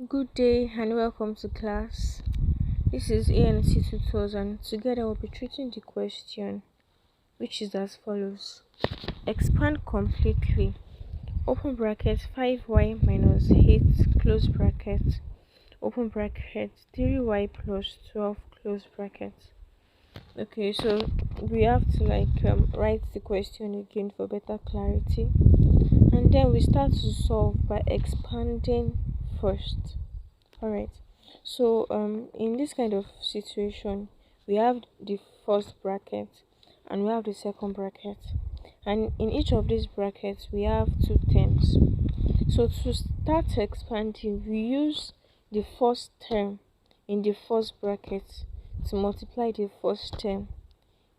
Good day and welcome to class. This is ANC TUTORS and together we'll be treating the question which is as follows. Expand completely. Open bracket 5y minus 8 close bracket. Open bracket 3y plus 12 close bracket. Okay, so we have to write the question again for better clarity. And then we start to solve by expanding first. Alright, so in this kind of situation we have the first bracket and we have the second bracket, and in each of these brackets we have two terms. So to start expanding, we use the first term in the first bracket to multiply the first term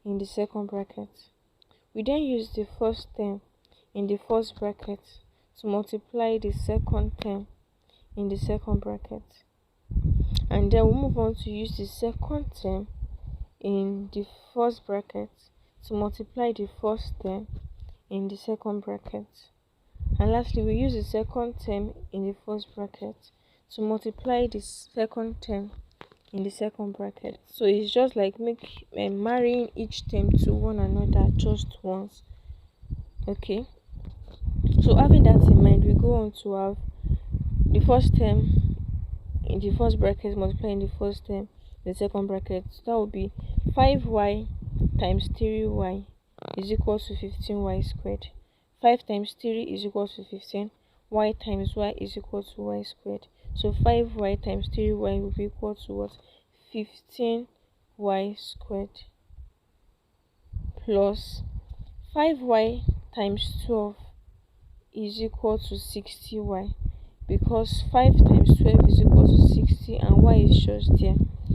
in the second bracket. We then use the first term in the first bracket to multiply the second term in the second bracket, and then we move on to use the second term in the first bracket to multiply the first term in the second bracket, and lastly we use the second term in the first bracket to multiply the second term in the second bracket. So it's just like marrying each term to one another just once. Okay, so having that in mind, we go on to have the first term in the first bracket multiplying the first term in the second bracket. So that would be 5y times 3y is equal to 15y squared. 5 times 3 is equal to 15. Y times y is equal to y squared. So 5y times 3y will be equal to what? 15y squared plus 5y times 12 is equal to 60y, because 5 times 12 is equal to 60 and y is just there,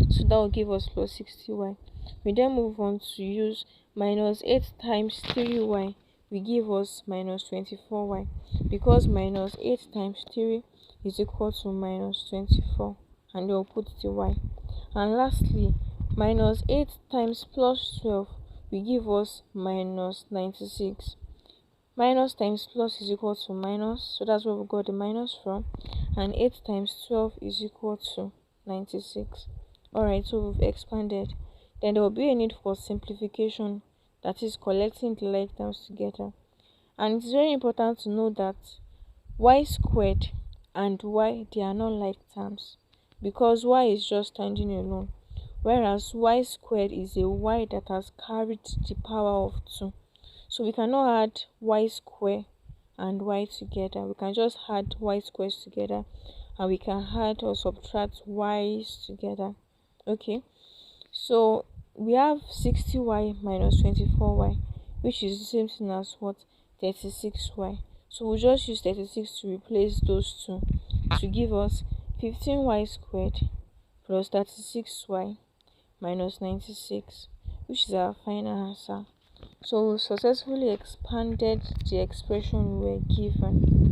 so that will give us plus 60y. We then move on to use minus 8 times 3y will give us minus 24y, because minus 8 times 3 is equal to minus 24, and we'll put the y. And lastly, minus 8 times plus 12 will give us minus 96. Minus times plus is equal to minus, so that's where we got the minus from, and 8 times 12 is equal to 96. Alright, so we've expanded. Then there will be a need for simplification, that is collecting the like terms together. And it's very important to know that y squared and y, they are not like terms, because y is just standing alone, whereas y squared is a y that has carried the power of 2. So we cannot add y square and y together. We can just add y squares together, and we can add or subtract y's together. Okay, so we have 60y minus 24y, which is the same thing as what? 36y. So we'll just use 36 to replace those two to give us 15y squared plus 36y minus 96, which is our final answer. So we successfully expanded the expression we were given.